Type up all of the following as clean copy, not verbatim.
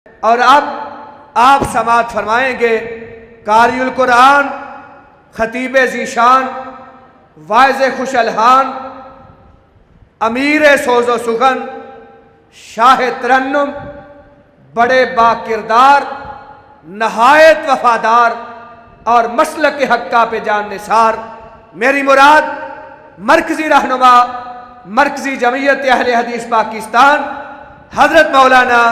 اور اب آپ سماعت فرمائیں گے قاری القرآن، خطیب ذیشان، واعظ خوش الحان، امیر سوز و سخن، شاہ ترنم، بڑے با کردار، نہایت وفادار اور مسلک حقہ پہ جان نثار، میری مراد مرکزی رہنما مرکزی جمعیت اہل حدیث پاکستان حضرت مولانا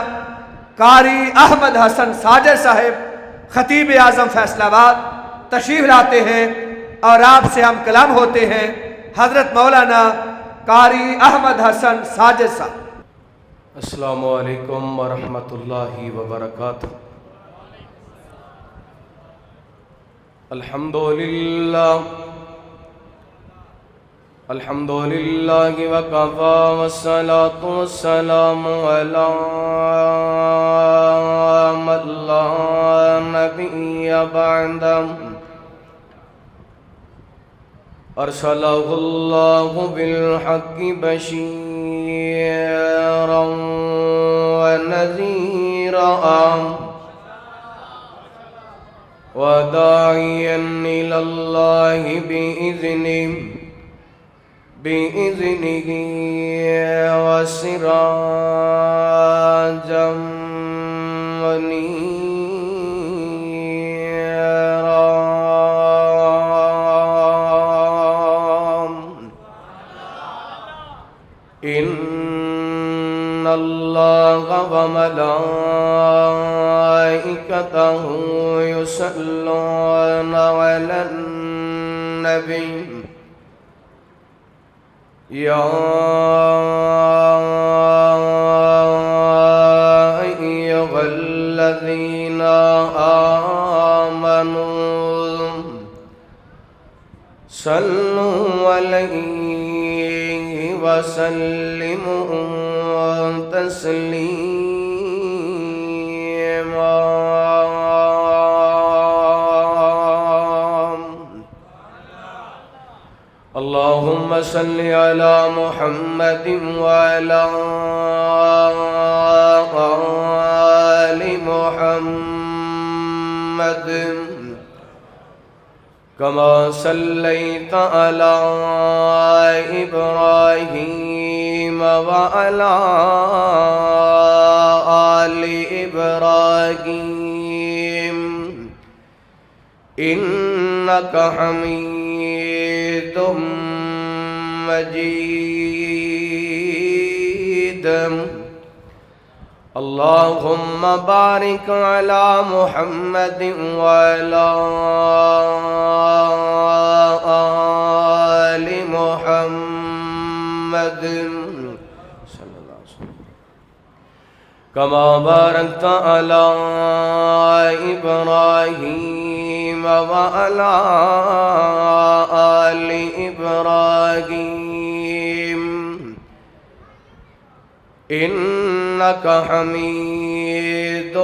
قاری احمد حسن ساجد صاحب خطیب اعظم فیصل آباد تشریف لاتے ہیں اور آپ سے ہم کلام ہوتے ہیں۔ حضرت مولانا قاری احمد حسن ساجد صاحب۔ السلام علیکم ورحمۃ اللہ وبرکاتہ۔ الحمد للہ وکفی والصلاة والسلام علی من لا نبی بعدہ، ارسلہ اللہ بالحق بشیرا ونذیرا وداعیا الی اللہ بإذنه وسراجا منيرا۔ إن الله وملائكته يصلون على النبي یا ایھا الذین آمنوا صلوا علیہ وسلموا تسلیما۔ اللہم صل علی محمد وعلی آل محمد کما صلیت علی ابراہیم وعلی آل ابراہیم انک حمید مجید۔ اللہم بارک علی محمد وعلی آل محمد کما بارکت علی ابراہیم وعلی آل ابراہیم انک حمید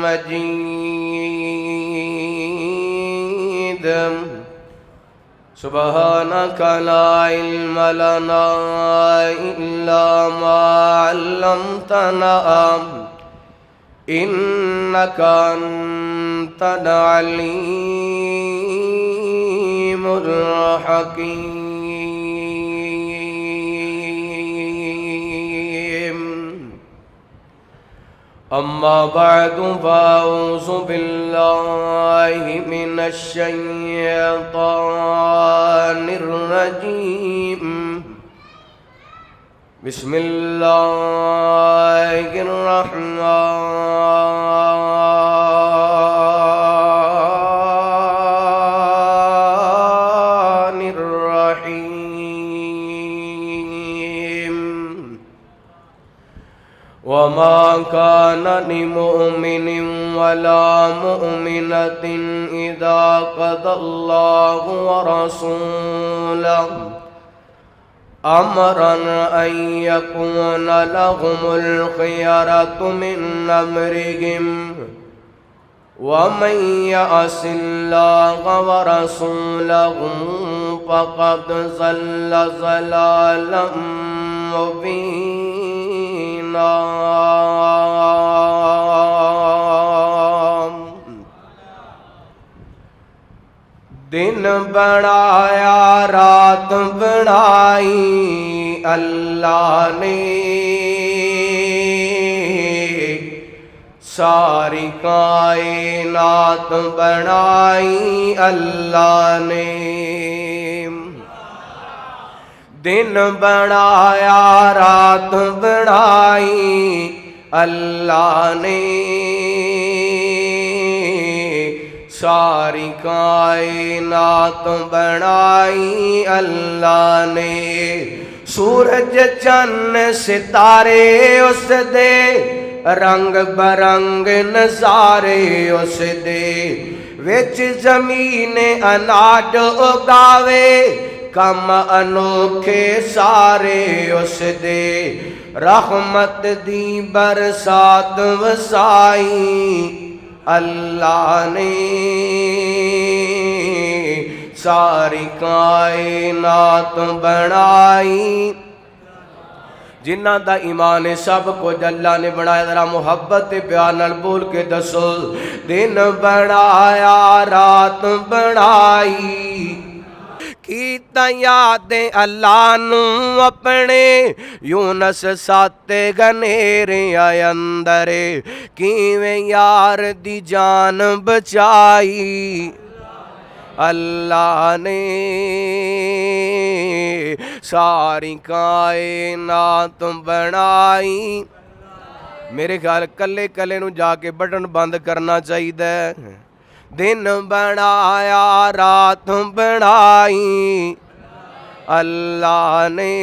مجید۔ سبحانک لا علم لنا الا ما علمتنا انک انت العلیم الحکیم۔ اما بعد فاعوذ باللہ من الشیطان الرجیم۔ بسم اللہ الرحمن الرحیم۔ وما كان لمؤمن ولا مؤمنة إذا قضى الله ورسوله أمرا أن يكون لهم الخيرة من أمرهم ومن يعص الله ورسوله فقد ضل ضلالا مبينا۔ دن بنایا رات بنائی اللہ نے، ساری کائنات بنائی اللہ نے، دن بنایا رات بنائی اللہ نے، ساری کائنات بنائی اللہ نے، سورج چند ستارے اس دے، رنگ برنگ نظارے اس دے، وچ زمین اناج اگاوے، کم انوکھے سارے اس دے، رحمت دی برسات وسائی اللہ نے، ساری کائنات بنائی۔ جنہ دا ایمان سب کچھ اللہ نے بنایا، ذرا محبت پیار نال بول کے دسو، دن بنایا رات بنائی، کیتا یاد اللہ نو اپنے، یونس سات گنیرے اندر، کیویں یار دی جان بچائی اللہ نے، ساری کائنات بنائی۔ میرے خیال کلے کلے نو جا کے بٹن بند کرنا چاہیے، دن بنایا رات بنائی اللہ نے،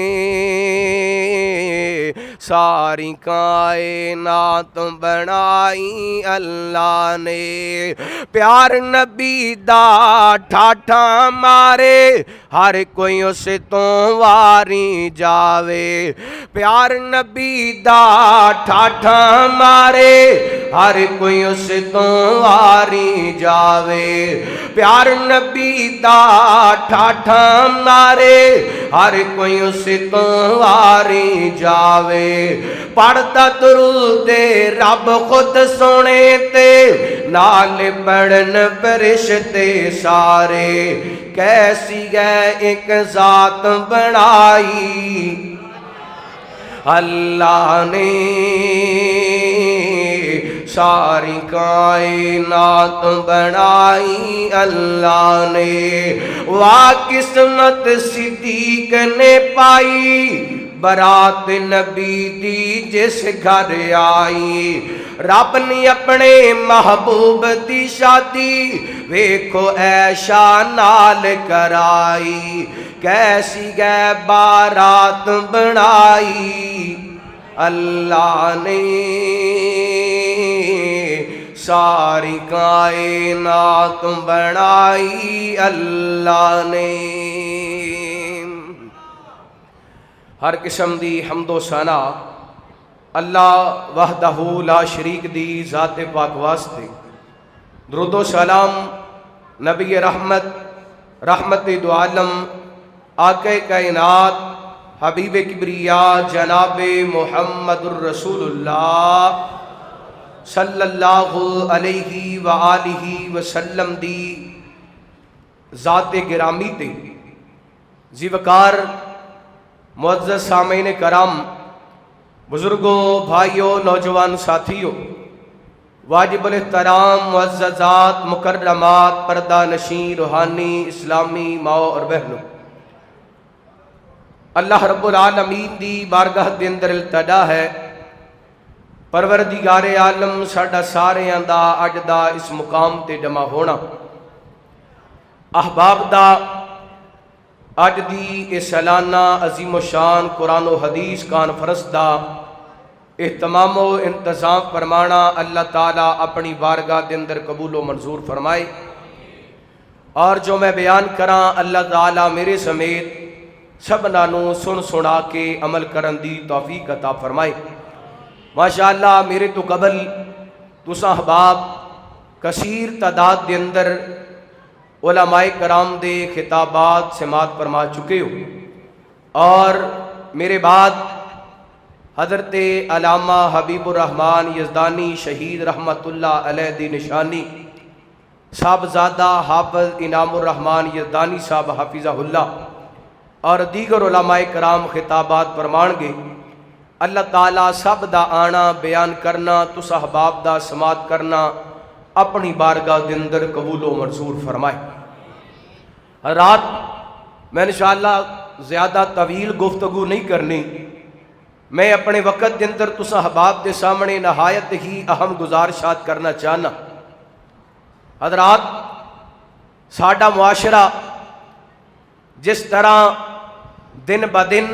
ساری کائنات بنائی اللہ نے، پیار نبی دا ٹھاٹھا مارے، ہر کوئی اس تو واری جاوے، پیار نبی دا ٹھاٹھا مارے، ہر کوئی اس تو واری جاوے، پیار نبی دا ٹھاٹھا مارے، ہر کوئی اس تو واری جاوے، پڑھتا درود رب خود سونے تے، نال پڑھن فرشتے سارے، کیسی ہے ایک ذات بنائی اللہ نے، ساری کائنات بنائی اللہ نے، واہ قسمت صدیق نے پائی، برات نبی دی جس گھر آئی، رب نے اپنے محبوب دی شادی، ویکھو عائشہ نال کرائی، کیسی ہے بارات بنائی اللہ نے، ساری کائنات بنائی اللہ نے۔ ہر قسم دی حمد و ثنا اللہ وحدہ لا شریک دی ذات پاک واسطے، درود و سلام نبی رحمت، رحمت دو عالم، آقا کائنات، حبیب کبریا جناب محمد الرسول اللہ صلی اللہ علیہ وآلہ وسلم دی ذات گرامی تے، زی وقار معزز سامعین کرام، بزرگوں، بھائیوں، نوجوان ساتھیوں، واجب الاحترام معززات، مکرمات، پردہ نشین، روحانی اسلامی ماؤں اور بہنوں، اللہ رب العالمین دی بارگاہ دے اندر التجا ہے، پروردگار عالم ساڈا ساریاں دا اج دا اس مقام تے جمع ہونا، احباب دا اج دی اس سالانہ عظیم و شان قرآن و حدیث کانفرنس دا اہتمام و انتظام فرمانا اللہ تعالیٰ اپنی بارگاہ دے اندر قبول و منظور فرمائے، اور جو میں بیان کراں اللہ تعالیٰ میرے سمیت سب نانو سن سنا کے عمل کرن دی توفیق عطا فرمائے۔ ماشاءاللہ میرے تو قبل تساں احباب کثیر تعداد دے اندر علماء کرام دے خطابات سماعت فرما چکے ہو، اور میرے بعد حضرت علامہ حبیب الرحمن یزدانی شہید رحمت اللہ علیہ دی نشانی صاحبزادہ حافظ انعام الرحمن یزدانی صاحب حافظہ اللہ اور دیگر علماء کرام خطابات فرمان گے۔ اللہ تعالیٰ سب دا آنا بیان کرنا تس احباب دا سماعت کرنا اپنی بارگاہ دے اندر قبول و منظور فرمائے۔ رات میں انشاءاللہ زیادہ طویل گفتگو نہیں کرنی، میں اپنے وقت دے اندر تس احباب دے سامنے نہایت ہی اہم گزارشات کرنا چاہنا۔ حضرات، ساڈا معاشرہ جس طرح دن بدن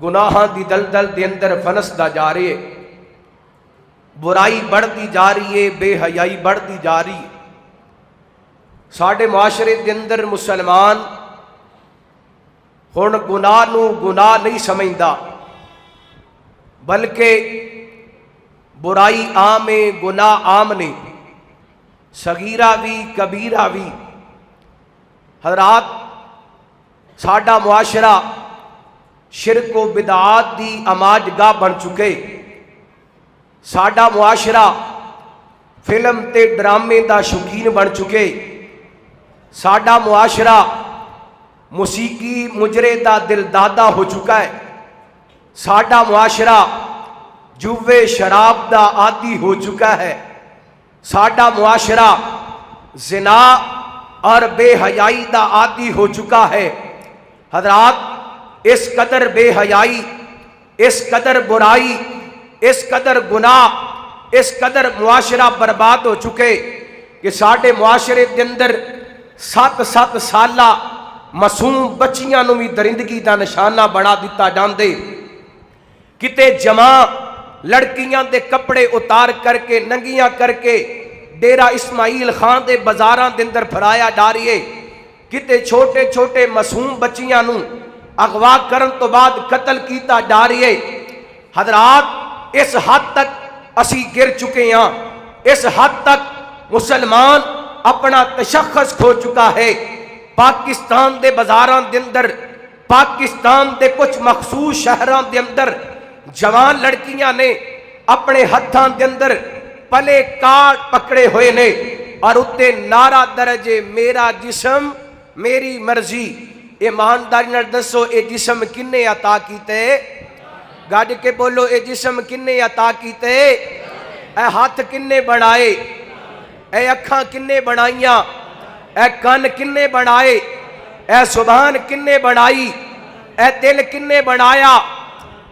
گناہاں دی دلدل دے اندر فنسدا جا رہی ہے، برائی بڑھتی جا رہی ہے، بے حیائی بڑھتی جا رہی ہے، ساڈے معاشرے دے اندر مسلمان ہن گناہ نو گناہ نہیں سمجھدا، بلکہ برائی عام ہے، گناہ عام نے، صغیرہ بھی کبیرہ بھی۔ حضرات، ساڈا معاشرہ شرک و بدعات دی اماج گاہ بن چکے، ساڈا معاشرہ فلم تے ڈرامے دا شوقین بن چکے، ساڈا معاشرہ موسیقی مجرے دا دل دادا ہو چکا ہے، ساڈا معاشرہ جوے شراب دا عادی ہو چکا ہے، ساڈا معاشرہ زنا اور بے حیائی دا عادی ہو چکا ہے۔ حضرات، اس قدر بے حیائی، اس قدر برائی، اس قدر گناہ، اس قدر معاشرہ برباد ہو چکے کہ ساڈے معاشرے کے اندر 7 سالہ معصوم بچیاں نو بھی درندگی دا نشانہ بنا دیتا جاندے، کتے جماع لڑکیاں دے کپڑے اتار کر کے ننگیاں کر کے ڈیرہ اسماعیل خان دے بازاراں دے اندر پھرایا جا رہی ہے، کتے چھوٹے چھوٹے معصوم بچیاں نو اغوا کرن تو بعد قتل کیتا جا رہی ہے۔ حضرات، اس حد تک اسی گر چکے ہیں، اس حد تک مسلمان اپنا تشخص کھو چکا ہے۔ پاکستان دے بازاراں دے اندر، پاکستان دے کچھ مخصوص شہراں دے اندر جوان لڑکیاں نے اپنے ہتھاں دے اندر پلے کارڈ پکڑے ہوئے نے اور اتے نعرہ درجے میرا جسم میری مرضی۔ ایمانداری نال دسو، اے جسم کنے عطا کیتے؟ گاڑ کے بولو، اے جسم کنے عطا کیتے؟ اے ہاتھ کنے بنائے؟ اے اکھاں کنے بنائیاں؟ اے کان کنے بنائے؟ اے زبان کنے بنائی؟ اے دل کنے بنایا؟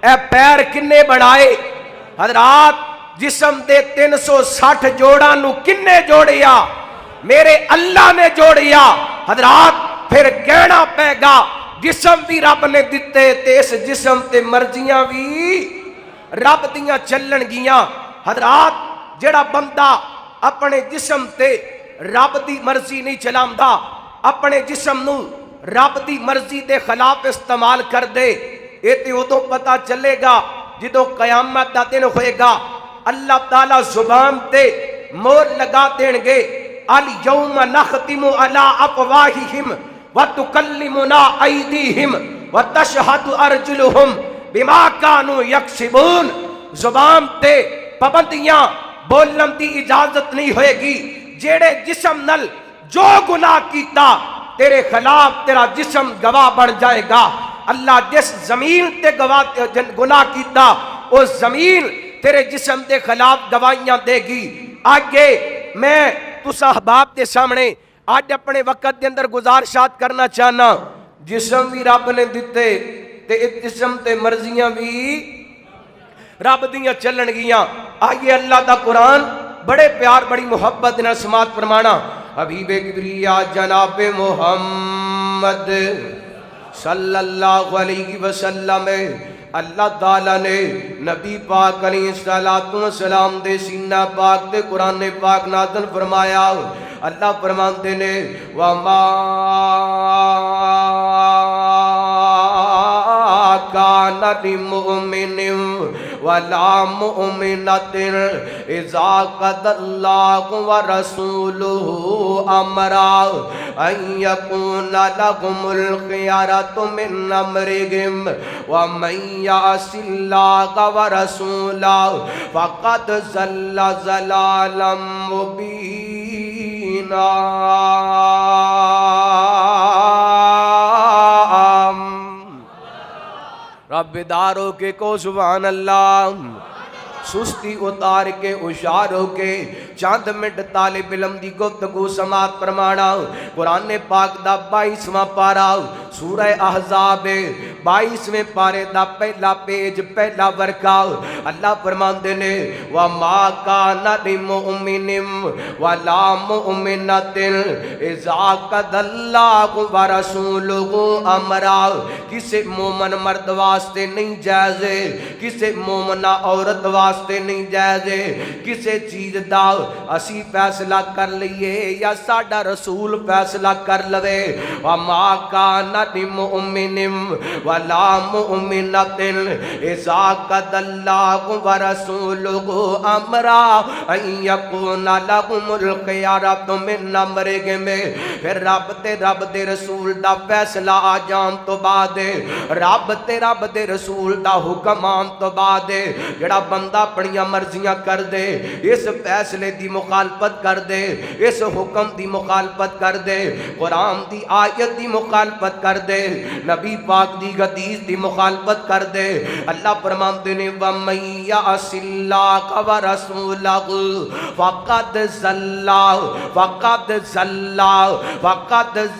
اے پیر کنے بنائے؟ حضرات، جسم دے 360 جوڑاں نو کنے جوڑیا؟ میرے اللہ نے جوڑیا۔ حضرات، پھر کہنا پے گا جسم بھی رب نے دیتے تے اس جسم تے مرضیاں بھی رب دیاں چلن گیاں۔ حضرات، جڑا بندہ اپنے جسم تے رب دی مرضی نہیں چلامدا، اپنے جسم نو رب دی مرضی دے خلاف استعمال کر دے، اے تے ادوں پتہ چلے گا جدوں قیامت دا دن ہوئے گا۔ اللہ تعالیٰ زبان تے مور لگا دین گے، الیوم نختم علی افواہہم وتکلمنا ایدیہم وتشہد ارجلہم بما کانوا یکسبون۔ زبان تے پابندیاں بولن دی اجازت نہیں ہوئے گی۔ جیڑے جسم نل جو گناہ کیتا تیرے خلاف تیرا جسم گواہ بن جائے گا۔ اللہ جس زمین تے گناہ کیتا اس زمین تیرے جسم دے خلاف گواہیاں دے گی۔ آگے میں تس احباب دے سامنے آج اپنے وقت دے اندر گزارشات کرنا چاہنا۔ جسم بھی رب نے دیتے تے اس جسم تے مرضیاں بھی رب دیاں چلن گیاں۔ آئیے اللہ دا قرآن بڑے پیار بڑی محبت نہ سماعت فرمانا۔ حبیب کبریا جناب محمد صلی اللہ علیہ وسلم، اللہ تعالیٰ نے نبی پاک علیہ السلام دے سینہ پاک دے قرآن پاک نازل فرمایا۔ اللہ فرماندے نے وَمَا كَانَ لِمُؤْمِنٍ وَلَا مُؤْمِنَةٍ إِذَا قَضَى اللَّهُ وَرَسُولُهُ أَمْرًا أَن يَكُونَ لَهُمُ الْخِيَرَةُ مِنْ أَمْرِهِمْ وَمَن يَعْصِ اللَّهَ وَرَسُولَهُ فَقَدْ ضَلَّ ضَلَالًا مُبِينًا۔ رب دارو کے کو سبحان اللہ، سستی اتار کے ہوشیار ہو کے چند منٹ طالب علم دی گفتگو سماعت فرمانا۔ قرآن پاک دا 22واں پارا سورہ احزاب 22ویں پارے دا پہلا پیج پہلا ورقہ اللہ فرماندے نے وَمَا كَانَ لِمُؤْمِنٍ وَلَا مُؤْمِنَةٍ إِذَا قَضَى اللَّهُ وَرَسُولُهُ أَمْرًا، کسی مومن مرد واسطے نہیں جائز، کسی مومنہ عورت واسطے نہیں جائز کسی چیز دا اسی فیصلہ کر لئیے یا ساڈا رسول فیصلہ کر لوے۔ وَمَا كَانَ لِمُؤْمِنٍ وَلَا مُؤْمِنَةٍ إِذَا قَضَى اللَّهُ وَرَسُولُهُ أَمْرًا أَن يَكُونَ لَهُمُ الْخِيَرَةُ مِنْ أَمْرِهِمْ، پھر رب دے رسول دا فیصلہ آ جان تو بعد، رب دے رسول دا حکم آن تو بعد جڑا بندہ اپنیاں مرضیاں کر دے، اس فیصلے دی مخالفت کر دے، اس حکم دی مخالفت کر دے، قرآن دی آیت دی مخالفت کر دے، نبی پاک دی حدیث دی مخالفت کر دے، اللہ فرماندے نے وَمَن يَعْصِ اللَّهَ وَرَسُولَهُ فَقَدْ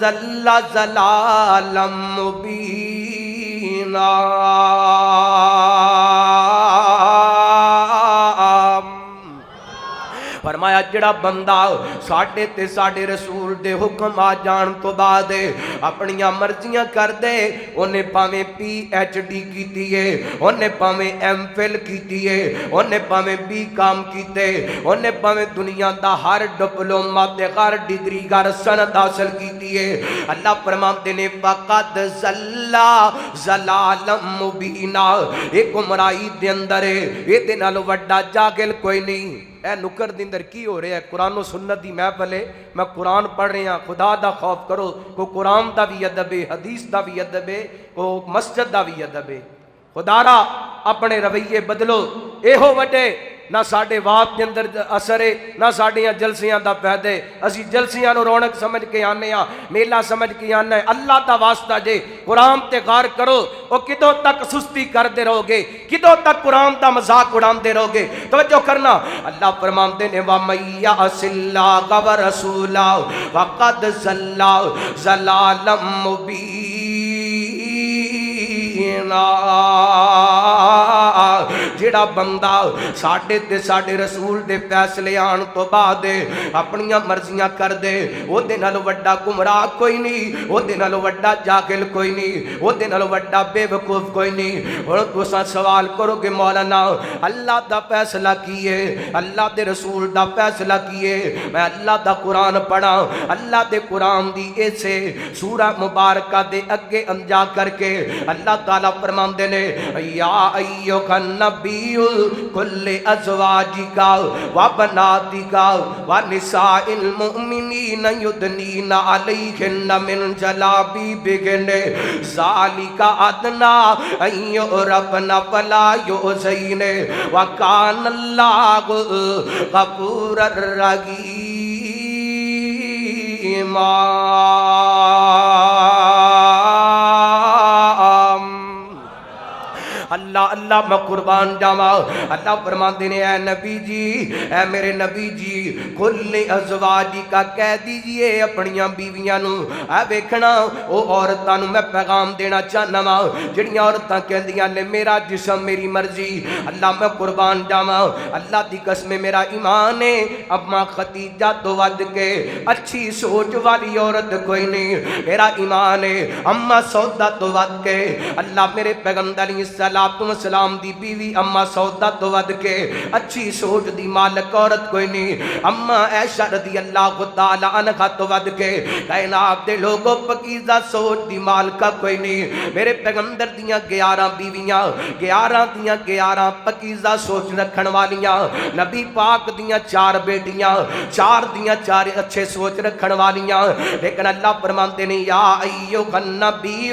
ضَلَّ ضَلَالًا مُبِينًا۔ فرمایا جڑا بندہ ساڈے تے ساڈے رسول دے حکم آ جان تو بعد اپنیاں مرضیاں کر دے، انہیں پاویں پی ایچ ڈی کیتی ہے، انہیں پاویں ایم فل کیتی ہے، انہیں پاویں بی کام کیتے، انہیں پاویں دنیا دا ہر ڈپلومہ تے ہر ڈگری ہر سند حاصل کیتی ہے، اللہ فرماندے نے فقط ضلّا ضلالا مبینا، ایک گمراہی دے اندر ہے، یہ دے نال وڈا جاگل کوئی نہیں۔ اے نکر دے اندر کی ہو رہا ہے؟ قرآن و سنت دی محفل ہے، میں قرآن پڑھ رہے ہیں، خدا دا خوف کرو، کو قرآن دا بھی ادب ہے، حدیث دا بھی ادب ہے، کو مسجد دا بھی ادب ہے۔ خدا را اپنے رویے بدلو، اے ہو وڈے نہ ساڑھے وات کے اندر اثر ہے، نہ ساڑھے جلسیاں دا پہدے، اسی جلسیاں نو رونق سمجھ کے آنے ہیں، میلہ سمجھ کے آنے ہیں، اللہ دا واسطہ جے قرآن تے غار کرو، اور کدوں تک سستی کر دے رہو گے، کدوں تک قرآن دا مذاق اڑان دے رہو گے؟ توجہ کرنا، اللہ فرماندے نے وَمَن يَعْصِ اللَّهَ وَرَسُولَهُ فَقَدْ ضَلَّ ضَلَالًا مُبِينًا۔ جڑا بندہ ساڈے تے ساڈے رسول دے فیصلے آن تو بعد اپنیاں مرضیاں کر دے، او دے نال وڈا گمراہ کوئی نہیں، او دے نال وڈا جاہل کوئی نہیں، او دے نال وڈا بے وقوف کوئی نہیں۔ اور تساں سوال کرو گے مولانا اللہ دا فیصلہ کیے، اللہ دے رسول دا فیصلہ کیے، میں اللہ دا قرآن پڑھا، اللہ دے قرآن دی ایسے سورہ مبارکہ دے اگے انجا کر کے اللہ تعالیٰ فرماندے نے یا ایھا النبی کل ازواجکا و بناتکا و نساء المؤمنین یدنین علیہن من جلابیبہن ذالک ادنی ان یعرفن فلا یؤذین وکان اللہ غفورا رحیما۔ اللہ اللہ میں قربان جاواں، اللہ فرماندے نے اے نبی جی، اے میرے نبی جی، کل ازواجی کا کہہ دیجئے اپنیاں بیویاں نو، اے ویکھنا او عورتاں نو میں پیغام دینا چاہنا وا جڑیاں عورتاں کہندیاں نے میرا جسم میری مرضی، اللہ میں قربان جاواں، اللہ دی قسم میرا ایمان ہے اما خدیجہ تو ود کے اچھی سوچ والی عورت کوئی نہیں، میرا ایمان ہے اما سودا تو ود کے اللہ میرے پیغمبر علیہ السلام دی بیوی اما سودا تو ود کے اچھی سوچ دی مالک عورت کوئی نہیں، اما عائشہ رضی اللہ تعالی عنہا تو ود کے کائنات دے لوگوں پاکیزہ سوچ دی مالکہ کوئی نہیں، میرے پیغمبر دیاں 11 بیویاں 11 دیاں 11 پاکیزہ سوچ رکھن والیاں، نبی پاک دیاں 4 بیٹیاں 4 دیاں 4 اچھے سوچ رکھن والیاں، لیکن اللہ فرماندے نے یا ایھا النبی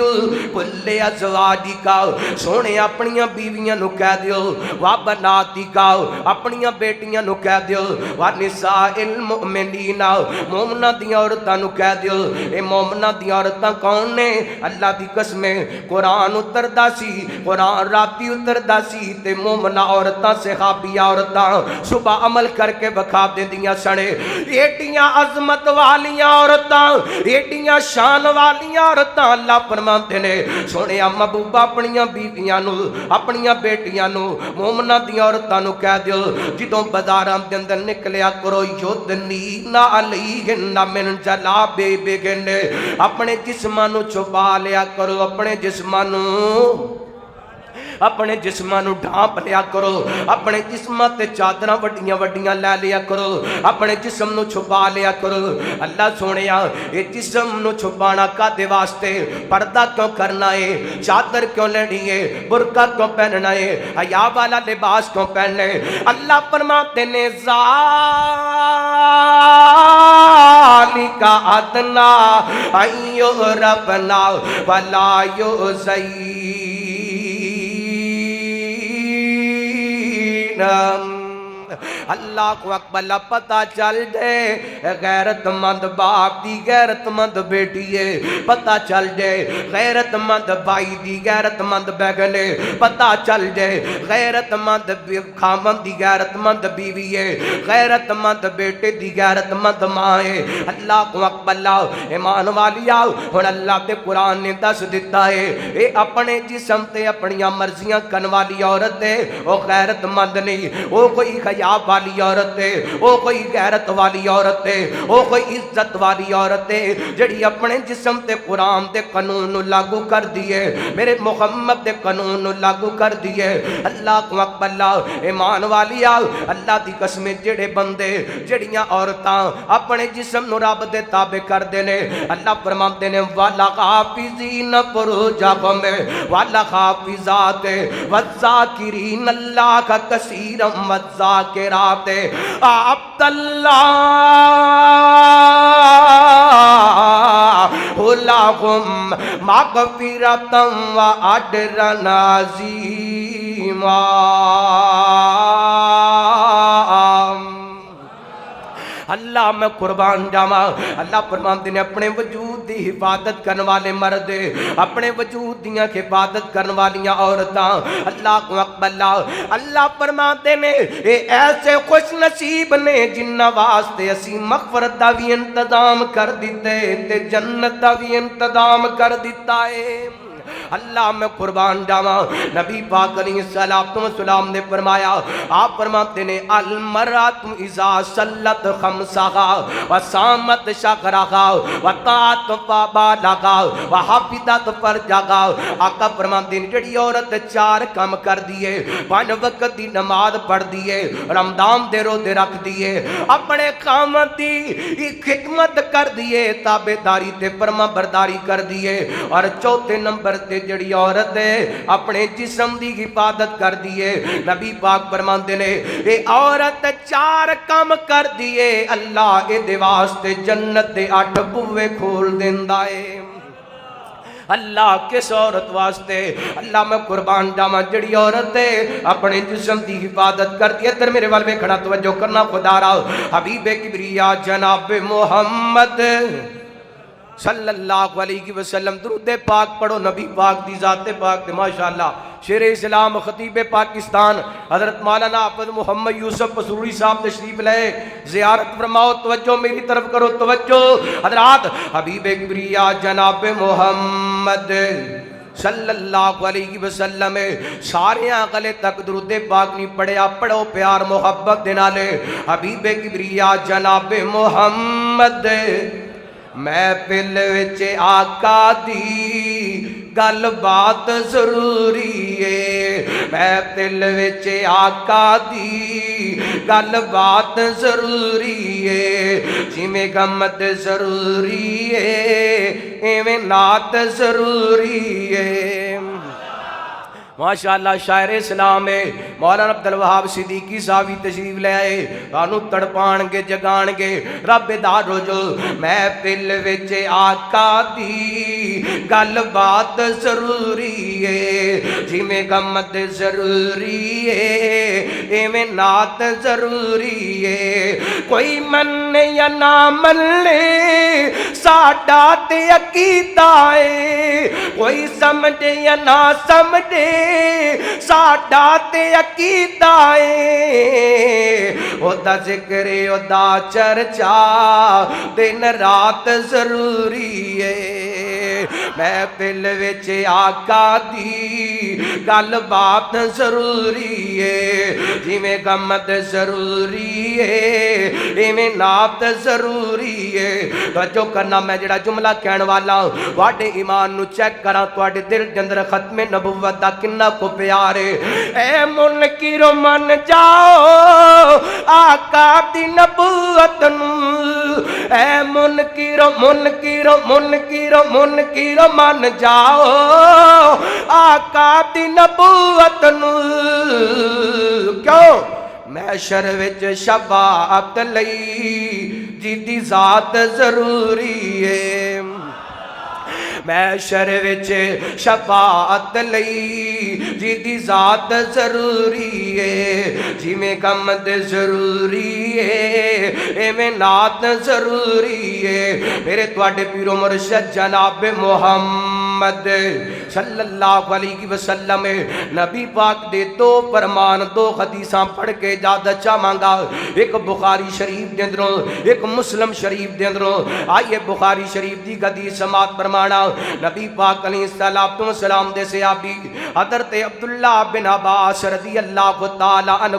کل ازواجکا، سونیا اپنیاں بیویاں نو کہہ دیو وا بناتکا اپنیاں بیٹیاں نو کہہ دیو وا نساء المؤمنین مومناں دیاں عورتاں نو کہہ دیو اے مومناں دیاں عورتاں کون نے اللہ دی قسم قرآن اتردا سی قرآن راتی اتردا سی تے مومنہ عورتاں صحابیہ عورتاں صبح عمل کر کے بکھا دیندیاں سنے ایڈیاں عظمت والیاں عورتاں ایڈیاں شان والیاں عورتاں اللہ فرماندے نے سونے محبوبہ اپنیاں بیویاں نو اپنیاں بیٹیاں نو مومنہ دیاں عورتاں نو کہہ دیو جدوں بازاراں دے اندر نکلیا کرو یدنین علیہن من جلابیبہن اپنے جسماں نو چھپا لیا کرو اپنے جسماں نو ڈھانپ لیا کرو اپنے جسماں تے چادراں وڈیاں وڈیاں لے لیا کرو اپنے جسم نو چھپا لیا کرو اللہ سونیا اے جسم نو چھپانا کادے واسطے پردہ کیوں کرنا ہے چادر کیوں لینی ہے برقع کیوں پہننا ہے حیا والا لباس کیوں پہننا ہے اللہ فرماتے نے ذالک ادنا ایو ربنا ولا یؤذین اللہ کو اکبر پتہ چل دے غیرت مند باپ دی غیرت مند بیٹی ہے پتہ چل دے غیرت مند بھائی دی غیرت مند بہن ہے پتہ چل دے غیرت مند خاوند دی غیرت مند بیوی ہے غیرت مند بیٹے دی غیرت مند ماں ہے اللہ کو اکبر ایمان والیا ہن اللہ تے قرآن نے دس دیتا ہے اے اپنے جسم تے اپنیاں مرضیاں کرن والی عورت ہے او غیرت مند نہیں او کوئی حیا والی عورت ہے او کوئی غیرت والی عورت ہے او کوئی عزت والی عورت ہے جڑی اپنے جسم تے قرآن دے قانون نو لاگو کر دیے میرے محمد دے قانون نو لاگو کر دیے اللہ کو اکبر ایمان والیا اللہ دی قسم جڑے بندے جڑیاں عورتاں اپنے جسم نو رب دے تابع کر دے نے اللہ فرماندے نے والا حافظین فروجہم والا حافظات والذاکرین اللہ کا کثیرا والذاکرات عبداللہ لهم مغفرتا واجرا عظیما اللہ میں قربان جاواں اللہ فرماندے نے اپنے وجود دی حفاظت کرن والے مرد اپنے وجود دیاں حفاظت کرن والیاں عورتاں اللہ کو اکبر اللہ فرماندے نے اے ایسے خوش نصیب نے جنہاں واسطے اسی مغفرت دا بھی انتظام کر دیتے تے جنت دا بھی انتظام کر دیتا ہے اللہ میں قربان جاواں نبی پاک علیہ السلام نے فرمایا آپ فرماتے نے المرأۃ اذا صلت خمسها وصامت شهرها وطاعت بالغها وحفظت فرجها آقا فرماتے نے جڑی عورت چار کام کر دیے 5 وقت دی نماز پڑھ دیے رمضان دے روزے رکھ دیے اپنے خاوند دی خدمت کر دیے تابعداری تے فرما برداری کر دیے اور چوتھے نمبر تے جڑی عورت ہے اپنے جسم دی حفاظت کر دیے نبی پاک فرماندے نے اے عورت 4 کام کر دیے اللہ اے دے واسطے جنت دے 8 بوئے کھول دیندا ہے اللہ کس عورت واسطے اللہ میں قربان جاواں جڑی عورت ہے اپنے جسم دی حفاظت کرتی ہے ادھر میرے وال ویکھنا توجہ کرنا خدا را حبیب کبریا جناب محمد صلی اللہ علیہ وسلم درود پاک پڑھو نبی پاک دی ذات پاک دے ماشاءاللہ شیر اسلام خطیب پاکستان حضرت مولانا حافظ محمد یوسف پسروری صاحب تشریف لائے زیارت فرماؤ توجہ میری طرف کرو توجہ حضرات حبیب کبریا جناب محمد صلی اللہ علیہ وسلم سارے گلے تک درود پاک نہیں پڑھیا پڑھو پیار محبت دے نالے حبیب کبریا جناب محمد محفل وچ آقا دی گل بات ضروری ہے محفل وچ آقا دی گل بات ضروری ہے جویں غمت ضروری ہے ایویں نعت ضروری ہے ماشاءاللہ شاعر اسلام ہے مولانا عبد الوہاب صدیقی صاحب تشریف لے آئے تانوں تڑپان گے جگان گے رب دا روزو محفل وچ آقا دی گل بات ضروری ہے جویں گمت ضروری ہے ایویں نعت ضروری ہے کوئی من یا نہ منے ساڈا تے عقیدہ ہے کوئی سمجھے یا نہ سمجھے ساڈا تے عقیدہ ہے او دا ذکر او دا چرچا دن رات ضروری ہے محفل وچ آقا دی گل بات ضروری ہے جویں گمت ضروری ہے ایویں نعت ضروری ہے جو کرنا میں جڑا جملہ کہن والا تواڈے ایمان نو چیک کراں تواڈے دل دے اندر ختم نبوت دا کنا کو پیار ہے اے منکر من جاؤ آقا دی نبوت نو اے منکر منکر منکر منکر من جاؤ آقا دی نبوت نو کیوں محشر وچ شفاعت لئی جدی ذات ضروری ہے محشر وچ شفاعت لئی جدی ذات ضروری ہے جویں گمت ضروری ہے ایویں نعت ضروری ہے میرے تواڈے پیر و مرشد جناب محمد صلی اللہ علیہ وسلم نبی پاک دے دو فرمان دو حدیثاں پڑھ کے اجازت چاہاں ایک بخاری شریف دے اندروں ایک مسلم شریف دے اندروں آئیے بخاری شریف دی حدیث سماعت فرمانا نبی پاک علیہ السلام دے صحابی حضرت عبداللہ بن عباس رضی اللہ تعالی عنہ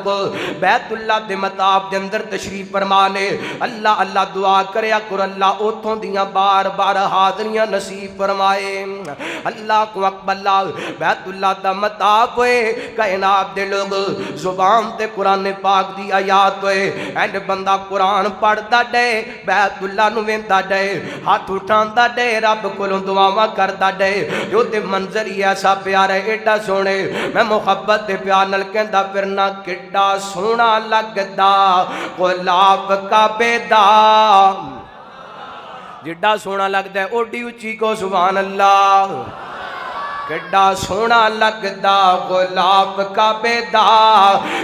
بیت اللہ دے مطاف دے اندر تشریف فرمانے اللہ اللہ دعا کریا کر اللہ اوتھوں دیاں بار بار حاضریاں نصیب فرمائے اللہ کو اکبر اللہ بیت اللہ دا مطاف ہوئے کائنات دے لوگ زبان تے قرآن پاک دی آیات ہوئے اینڈ بندہ قرآن پڑھدا ڈے بیت اللہ نو ویندا ڈے ہاتھ اٹھاندا ڈے رب کولوں دعاواں کردا ڈے جو تے منظر ہی ایسا پیارا ہے ایڈا سونے میں محبت تے پیار نال کہندا پھرنا کڈا سونا لگدا غلاف کعبے دا جڈا سونا لگدا ہے اوڈی اچھی کو سبحان اللہ کڈا سونا لگدا غلاف کعبے دا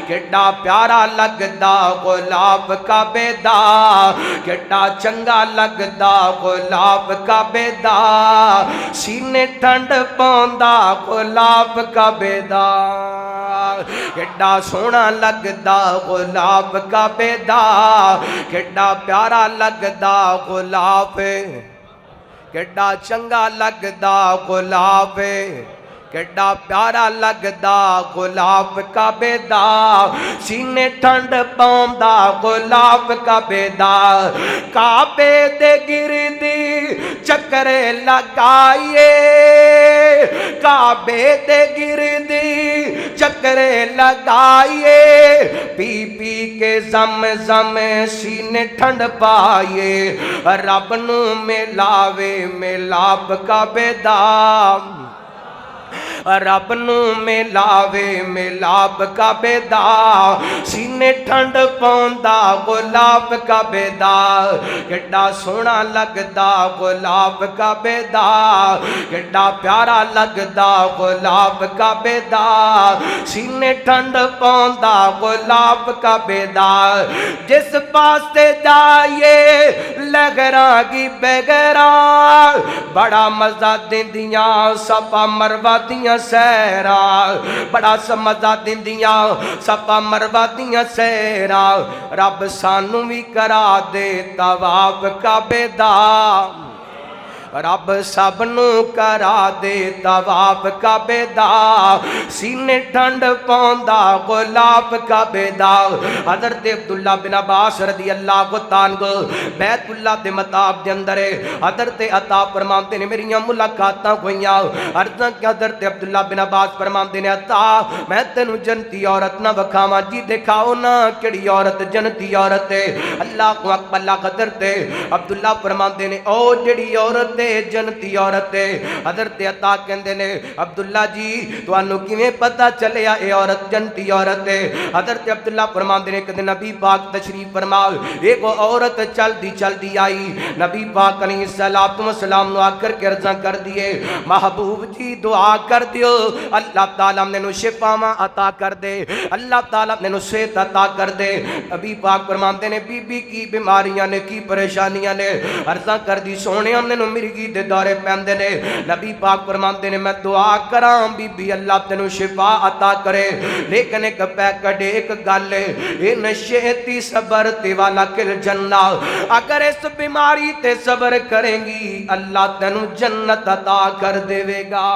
کڈا پیارا لگدا غلاف کعبے دا کڈا چنگا لگدا غلاف کعبے دا سینے ٹھنڈ پوندا غلاف کعبے دا کڈا سونا لگدا غلاف کعبے دا کڈا پیارا لگدا غلاف کڈا چنگا لگدا غلاف کڈا پیارا لگدا غلاف کعبے دا سینے ٹھنڈ پوندا غلاف کعبے دا کعبے دے گردی چکر لگائیے کعبے دے گردی چکر لگائیے پی پی کے زم زم سینے ٹھنڈ پائیے رب نو ملاوے ملاب کعبے دا رب نو ملاوے ملاب کعبے دا سینے ٹھنڈ پوندا غلاف کعبے دا کڈا سونا لگدا غلاف کعبے دا کڈا پیارا لگدا غلاف کعبے دا سینے ٹھنڈ پوندا غلاف کعبے دا جس پاسے جائیے لہراں گی بغیراں بڑا مزہ دیندیاں صفا مروہ دیاں سیرا بڑا مزہ دیندیاں صفا مروہ دیاں سیرا رب سانو بھی کرا دے طواف کعبے دا رب سب نو کرا دے طواف کعبے دا سینے ٹھنڈ پوندا غلاف کعبے دا حضرت عبداللہ بن عباس رضی اللہ تعالیٰ عنہ بیت اللہ دے مطاف دے اندر حضرت عطا فرماندے نے میریاں ملاقاتاں ہوئیاں عرضاں کہ حضرت عبداللہ بن عباس فرماندے نے عطا میں تینوں جنتی عورت نہ وکھاواں جی دکھاؤ نا کیڑی عورت جنتی عورت ہے اللہ کو اکبر اللہ حضرت عبداللہ فرماندے نے او جڑی عورت دے جنتی عورت ہے۔ حضرت عطا کہندے نے عبداللہ جی تانوں کیویں پتہ چلیا اے عورت جنتی عورت ہے؟ حضرت عبداللہ فرماندے نے کہ نبی پاک تشریف فرما ایک عورت چلدی آئی، نبی پاک علیہ السلام نو آ کر کے عرضاں کر دیے محبوب جی دعا کر دیو اللہ تعالیٰ نے نو شفاواں عطا کر دے، اللہ تعالیٰ نے نو صحت عطا کر دے۔ نبی پاک فرماندے نے بی بی کی بیماریاں نے کی پریشانیاں نے عرضاں کر دی سونے ہم نے نو مرگی دے دورے پیندے نے۔ نبی پاک فرماندے نے میں دعا کراں بی بی اللہ تینو شفا عطا کرے، لیکن ایک پیکڈ ایک گل اے نشیتی صبر تے والا کل جنہ، اگر اس بیماری تے صبر کریں گی اللہ تینو جنت عطا کر دے گا۔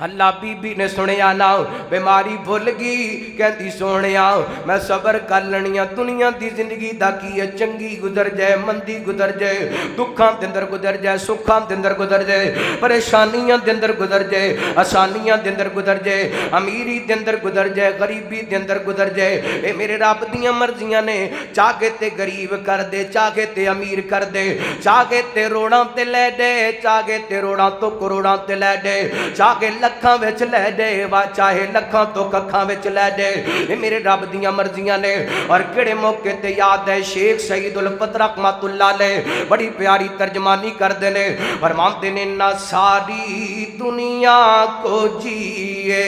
اللہ بی بی نے سنیا نا بیماری بھول گئی، کہندی سونیا میں صبر کر لنیا، دنیا دی زندگی دا کی ہے، چنگی گزر جائے مندی گزر جائے، دکھاں دے اندر گزر جائے سکھاں دے اندر گزر جائے، پریشانیاں دے اندر گزر جائے، آسانیاں دے اندر گزر جائے، امیری دے اندر گزر جائے، غریبی دے اندر گزر جائے۔ اے میرے رب دیاں مرضیاں نے، چاہے تے غریب کر دے، چاہے تے امیر کر دے، چاہے تے روڑاں تے لے دے، چاہے تے روڑاں تو کروڑاں تے لے دے، چاہے لکھاں وچ لے دے وا چاہے لکھاں تو ککھاں وچ لے دے، اے میرے رب دیاں مرضیاں نے۔ اور کڑے موقع تے یاد ہے شیخ سعید الفطر رحمۃ اللہ علیہ بڑی پیاری ترجمانی کردے نے، فرماندے نے نہ ساری دنیا کو جیے،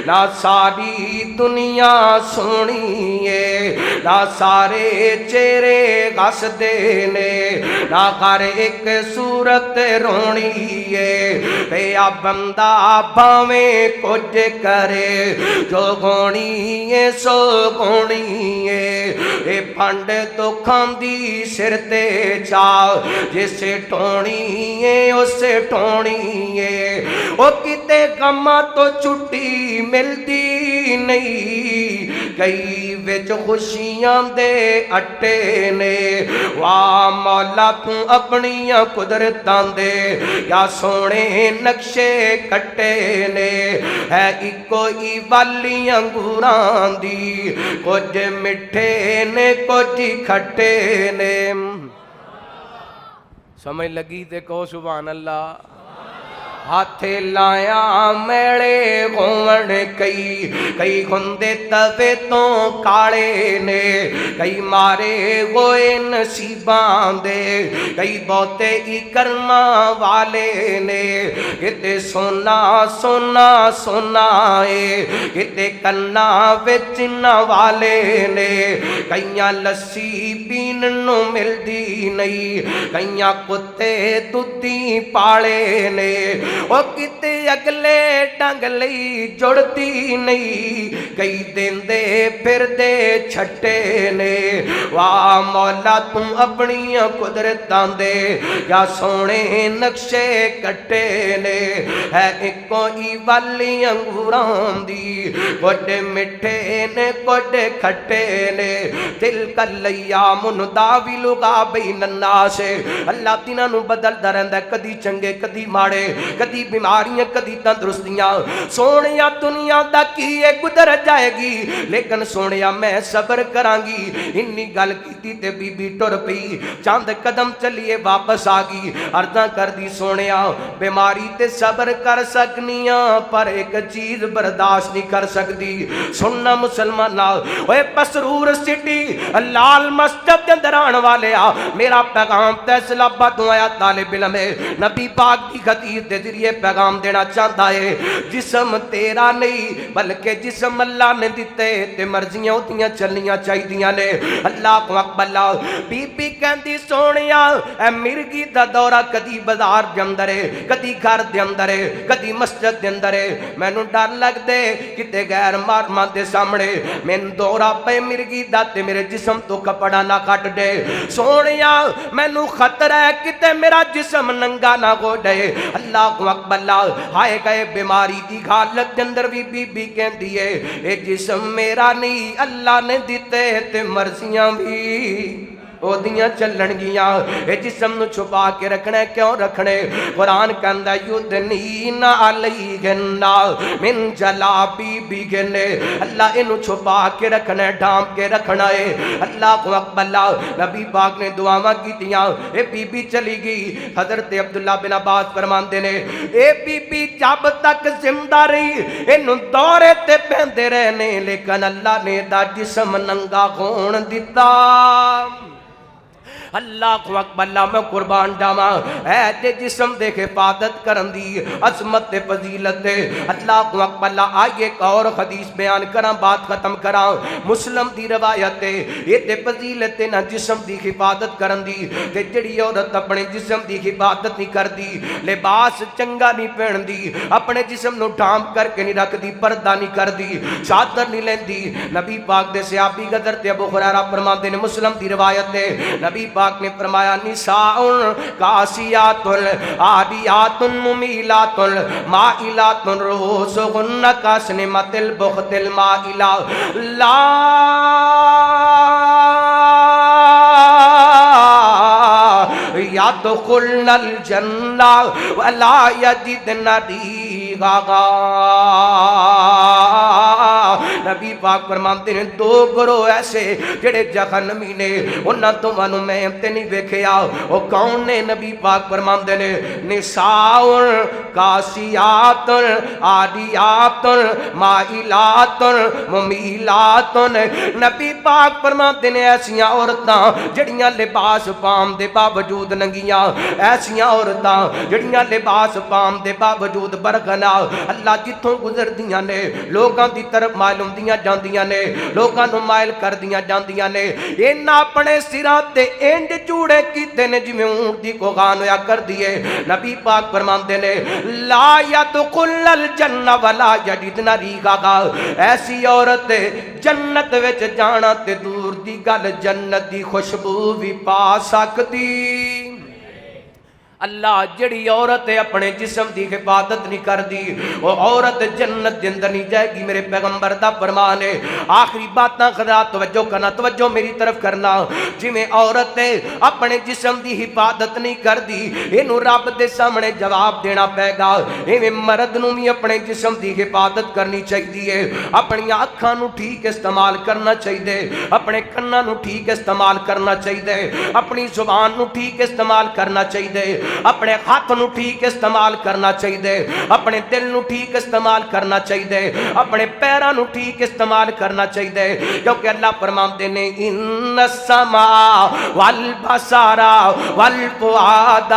نہ ساری دنیا سنیے، نہ سارے چہرے غس دینے، نہ ہر ایک صورت رونی ہے، پیا بندہ بھاویں کچھ کرے جو گونی ہے سو گونی ہے، اے پھنڈ تو کھاندی سر تے چا جسے ٹھونی ہے اسے ٹھونی ہے، او کتے غماں تو چھٹی ملدی نہیں، کئی وچ خوشیاں دے اٹے نے، واہ مولا تو اپنیاں قدرتاں دے یا سونے نقشے کٹے نے، ہے اکو ای والی انگوراں دی، کچھ مٹھے نے کچھ کھٹے نے۔ سمجھ لگی تے کہو سبحان اللہ۔ ہاتھ لایا میڑے گھومن کئی گھندے توے تو کاڑے نے، کئی مارے ہوئے نصیباں دے، کئی بہتے ہی کرما والے نے، کتے سونا سونا سونا ہے، کتے کنا وچن والے نے، کئیاں لسی پین نو ملدی نہیں، کئیاں کتے دودھی پالے نے، او کتے اگلے ڈنگ لئی جڑتی نہیں، کئی دن دے پھر دے چھٹے نے، واہ مولا تم اپنی قدرتاں دے یا سونے نقشے کٹے نے، ہے ایکو ہی والی انگوراں دی، کچھ مٹھے نے کچھ کھٹے نے، تلک الایام نداولها بین الناس، اللہ تیناں نو بدلدا رہندا ہے، کدی چنگے کدی ماڑے، کدی بیماریاں کدی تندرستیاں، سونیا دنیا دا کی گزر جائے گی، لیکن سونیا میں صبر کراں گی۔ انی گل کیتی تے بی بی ٹر پئی، چاند قدم چلیے واپس آ گئی، عرضاں کر دی سونیا بیماری تے صبر کر سکنیاں پر ایک چیز برداشت نہیں کر سکتی، سننا مسلمان اوے پسرور سٹی لال مسجد کے اندر آن والے آ، میرا پیغام فیصلہ آباد تو آیا طالب علم ہے، نبی پاک کی حدیث دے ذریعے پیغام دینا چاہتا ہے، جسم تیرا نہیں بلکہ جسم اللہ نے دیتے تے مرضیاں ہوتیاں چلنیاں چاہی دیاں نے۔ اللہ کو اکبر اللہ بی بی کہندی سونیا اے مرگی دا دورہ کدی بازار دے اندر ہے، کدی گھر دے اندر ہے، کدی مسجد دے اندر ہے، مینوں ڈر لگ دے کتے غیر محرماں دے سامنے مین دورہ پے مرگی دا تے میرے جسم تو کپڑا نہ کٹ دے، سونیا مینوں خطرہ ہے کتے میرا جسم ننگا نہ ہو جائے۔ اللہ کو اکبر اللہ ہائے گئے بیماری دی حالت کے اندر بھی بی بی کہندی ہے اے جسم میرا نہیں اللہ نے دیتے تے مرضیاں بھی او دیاں چلن گیاں اے جسم نو چھپا کے رکھنا ہے کیوں رکھنے قرآن کہندا یدنین علیہن من جلابیبہن اللہ انو چھپا کے رکھنا ہے ڈھانپ کے رکھنا ہے اللہ اکبر نبی پاک نے دعاواں کیتیاں اے بی بی چلی گئی حضرت عبداللہ بن عباس فرماندے نے اے بی بی جب تک زندہ رہی انو دورے تے پہندے رہنے لیکن اللہ نے دا جسم ننگا خون دیتا اللہ کو اکبر اللہ میں قربان جاواں اے دے جسم دے حفاظت کرن دی عظمت تے فضیلت تے اللہ کو اکبر اللہ آئیے ایک اور حدیث بیان کراں بات ختم کراں مسلم دی روایت ہے یہ تے فضیلت تے نہ جسم دی حفاظت کرن دی تے جڑی عورت اپنے جسم دی حفاظت نہیں کر دی لباس چنگا نہیں پہن دی اپنے جسم نو ڈھانپ کر کے نہیں رکھ دی پردہ نہیں کر دی چادر نہیں لیندی نبی پاک دے صحابی حضرت ابو ہریرہ فرماندے نے مسلم دی روایت ہے نبی پاک نے فرمایا نساء کاسیات عادیات ممیلات مائلات رؤوسهن کاسنمۃ البخت المائلہ لا یدخلن الجنہ ولا یجدن ریحہا نبی پاک فرماتے ہیں دو گروہ ایسے جڑے جہنمی نے انہاں تمہاں نوں میں تے نہیں ویکھیا او کون نے نبی پاک فرماندے نے نساء کاسیات عادیات مائلات ممیلات نبی پاک فرماندے نے ایسیاں عورتاں جڑیاں لباس پام دے باوجود ننگیاں ایسیاں عورتاں جڑیاں لباس پام دے باوجود برگنا اللہ جتھوں گزردیاں نے لوگاں دی طرف معلوم دیاں جاندیاں نے لوگاں نو مائل کر دیاں جاندیاں نے انہاں اپنے سراں تے اینڈ چوڑے کیتے نے جویں اونٹ دی کوغان ہویا کر دیے نبی پاک فرماندے نے لا یدخل الجنہ ولا یجدن ریحہا ایسی عورت جنت وچ جانا تے دور دی گل جنت دی خوشبو بھی پا سکتی اللہ جڑی عورت اپنے جسم دی حفاظت نہیں کر دی وہ عورت جنت دے اندر نہیں جائے گی میرے پیغمبر دا فرمان ہے آخری باتاں خدا توجہ کرنا توجہ میری طرف کرنا جی میں عورت اپنے جسم دی حفاظت نہیں کر دی اینو رب دے سامنے جواب دینا پے گا ایویں مرد نو بھی اپنے جسم دی حفاظت کرنی چاہیے اپنی آنکھاں نو ٹھیک استعمال کرنا چاہیے اپنے کاناں نو ٹھیک استعمال کرنا چاہیے اپنی زبان نو ٹھیک استعمال کرنا چاہیے اپنے ہاتھ نو ٹھیک استعمال کرنا چاہیے اپنے دل نو ٹھیک استعمال کرنا چاہیے اپنے پیراں نو ٹھیک استعمال کرنا چاہیے کیونکہ اللہ فرماندے نے ان السماء والبصر والفؤاد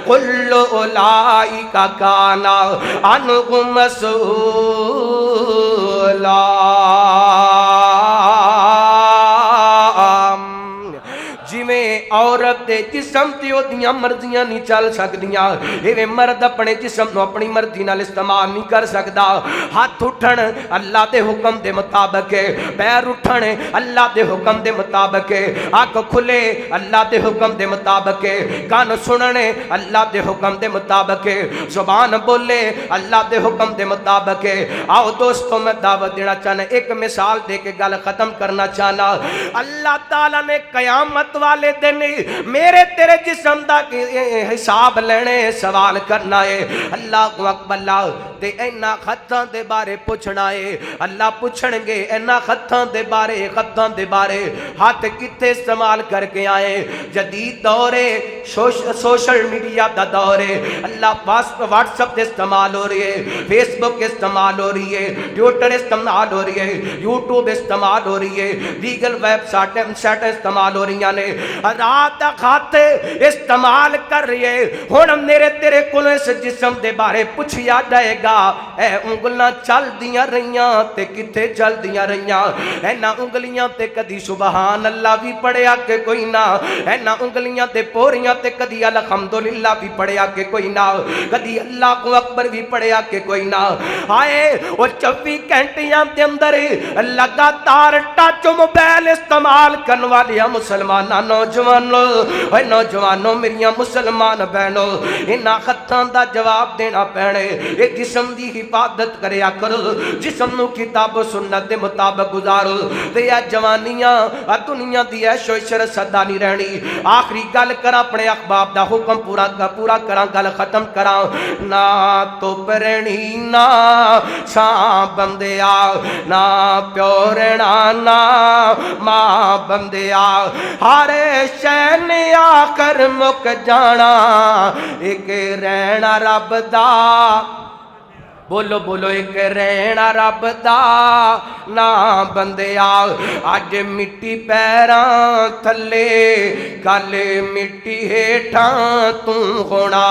کل اولئک کان عنہ مسؤولا عورت دے جسم تے اودیاں مرضیاں نہیں چل سکدیاں ایویں مرد اپنے جسم نو اپنی مرضی نال استعمال نہیں کر سکدا ہاتھ اٹھن اللہ دے حکم دے مطابق ہے پیر اٹھن اللہ دے حکم دے مطابق ہے اکھ کھلے اللہ دے حکم دے مطابق ہے کان سنن اللہ دے حکم دے مطابق ہے زبان بولے اللہ دے حکم دے مطابق ہے آؤ دوستو میں دعوت دینا چاہنا ایک مثال دے کے گل ختم کرنا چاہنا اللہ تعالیٰ نے قیامت والے دن میرے تیرے جسم دا حساب لینے سوال کرنا ہے اللہ کو اکبر اللہ تے اینا خطاں دے بارے پوچھنا ہے اللہ پوچھن گے اینا خطاں دے بارے ہاتھ کتے استعمال کر کے آئے جدید دور ہے سوشل میڈیا دا دور ہے اللہ واٹس اپ استعمال ہو رہی ہے فیس بک استعمال ہو رہی ہے ٹویٹر استعمال ہو رہی ہے یوٹیوب استعمال ہو رہی ہے لیگل ویب سائٹ استعمال ہو رہی ہیں رات خاتے استعمال کر رہی ہے ہن میرے تیرے کول اس جسم دے بارے پوچھیا جائے گا اے انگلیاں چل دیاں رہیاں تے کتے چل دیاں رہیاں اینا انگلیاں تے کدی سبحان اللہ بھی پڑھیا کہ کوئی نہ اینا انگلیاں تے پوریاں تے کدی الحمدللہ بھی پڑھیا کہ کوئی نہ کدی اللہ کو اکبر بھی پڑھیا کہ کوئی نہ آئے وہ 24 گھنٹیاں دے اندر لگاتار ٹچ موبائل استعمال کرن والی مسلماناں نوجوان نوجوانوں اے نوجوانوں میریاں مسلمان بہنوں انہاں خطاں دا جواب دینا پینے اے جسم دی حفاظت کریا کرو جسم نو کتاب و سنت دے مطابق گزارو تے اے جوانیاں دنیا دی عیش و عشرت سدا نہیں رہنی آخری گل کراں اپنے احباب دا حکم پورا کراں گل ختم کراں نا تو پرنی نا چھاں بندیا نا پیورنا نا ماں بندیا ہر شین آخر مک جانا ایک رہنا رب دا بولو بولو ایک رہنا رب دا نا بندیا اج مٹی پیراں تھلے کل مٹی ہیٹھاں تو ہونا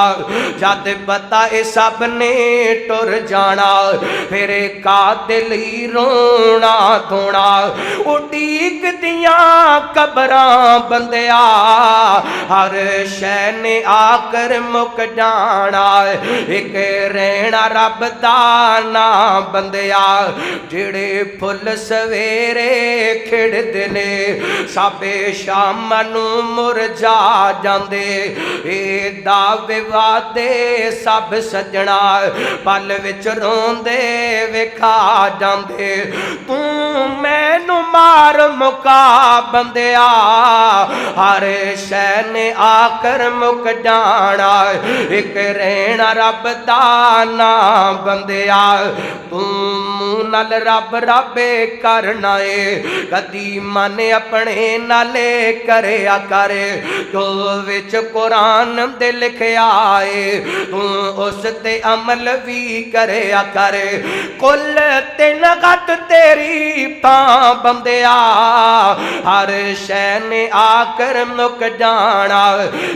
جد پتا اے سب نے ٹر جانا پھر قاتل ہی رونا دھونا اڈیک دیاں قبراں بندیا ہر شے نے آ کر مک جانا ایک رہنا رب دا نا بندیا جڑے پھل سویرے کھڑ دنے سابے شام نو مرجا جاندے اے دعوے وعدے سب سجنا پل وچ روندے وکھا جاندے تو مینوں مار مکا بندیا ہر شے نے آ کر مک جانا ایک رہنا رب دا نا بندیا تم نال رب رب کرنا ہے کدی من اپنے نالے کریا کرے جو وچ قرآن دے لکھیا ہے تم اس تے عمل بھی کریا کرے کل تے نغت تیری تاں بندیا ہر شے نے آ کر مک جانا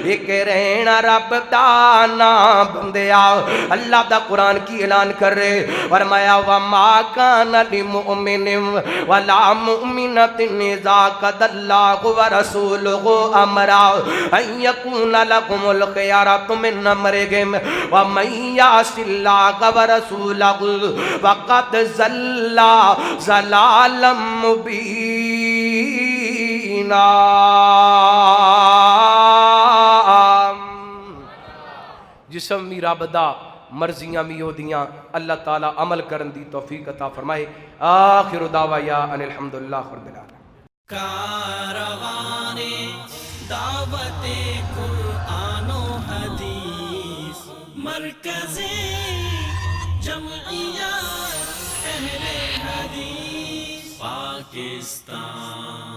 ایک رہنا رب دا نا بندیا اللہ دا قرآن کی اعلان کر رہے فرمایا وَمَا كَانَ لِمُؤْمِنٍ وَلَا مُؤْمِنَةٍ إِذَا قَضَى اللَّهُ وَرَسُولُهُ أَمْرًا أَن يَكُونَ لَهُمُ الْخِيَرَةُ مِنْ أَمْرِهِمْ وَمَن يَعْصِ اللَّهَ وَرَسُولَهُ فَقَدْ ضَلَّ ضَلَالًا مُبِينًا جسم می رب دا مرضیاں میو دیاں اللہ تعالی عمل کرن دی توفیق عطا فرمائے آخر دعوایا ان الحمدللہ رب العالمین کاروان دعوت قرآن و حدیث مرکز جمعیت اہل حدیث پاکستان